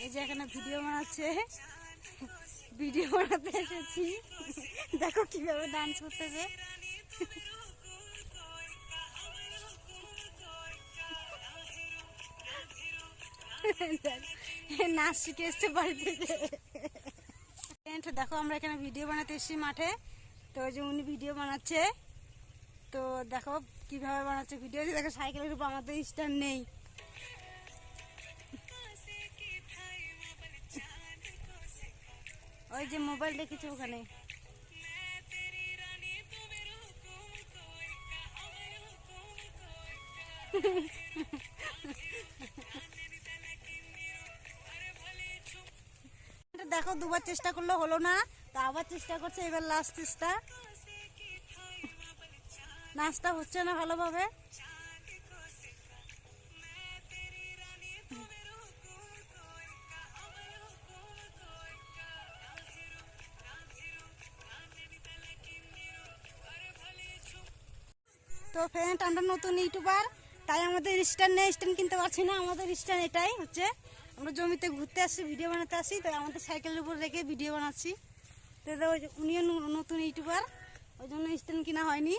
এই যে এখানে ভিডিও বানাচ্ছে, ভিডিও বানাতে এসেছি। দেখো কিভাবে ডান্স করতেছে। নাচ শিখে এসছে বাড়ি থেকে। দেখো আমরা এখানে ভিডিও বানাতে এসেছি মাঠে, তো ওই যে উনি ভিডিও বানাচ্ছে। তো দেখো কিভাবে বানাচ্ছে ভিডিও। দেখো সাইকেলের উপর আমাদের স্ট্যান্ড নেই। ওই যে মোবাইল রেখেছে ওখানে। দেখো দুবার চেষ্টা করলে হলো না, তো আবার চেষ্টা করছে, এবার লাস্ট চেষ্টা। নাচটা হচ্ছে না ভালোভাবে। তো ফ্রেন্ড আমরা নতুন ইউটিউবার, তাই আমাদের স্ট্যান্ড নেই, স্ট্যান্ড কিনতে পারছি না। আমাদের স্ট্যান্ড এটাই হচ্ছে, আমরা জমিতে ঘুরতে আসছি, ভিডিও বানাতে আসি, তাই আমাদের সাইকেলের উপর রেখে ভিডিও বানাচ্ছি। তো উনিও নতুন ইউটিউবার, ওই জন্য স্ট্যান্ড কিনা হয়নি।